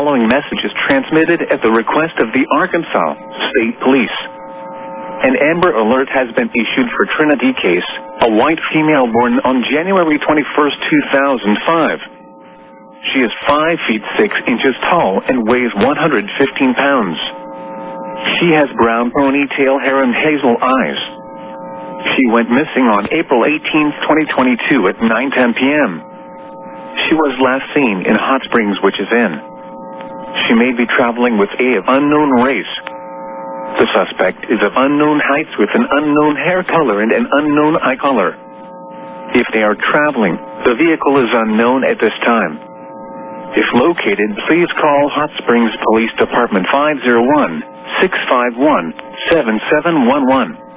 following message is transmitted at the request of the Arkansas State Police. An Amber Alert has been issued for Trynytee Case, a white female born on January 21st, 2005. She is 5 feet 6 inches tall and weighs 115 pounds. She has brown ponytail hair and hazel eyes. She went missing on April 18th, 2022 at 9:10 p.m. She was last seen in Hot Springs, which is in. She may be traveling with a unknown race. The suspect is of unknown heights with an unknown hair color and an unknown eye color. If they are traveling, the vehicle is unknown at this time. If located, please call Hot Springs Police Department 501-651-7711.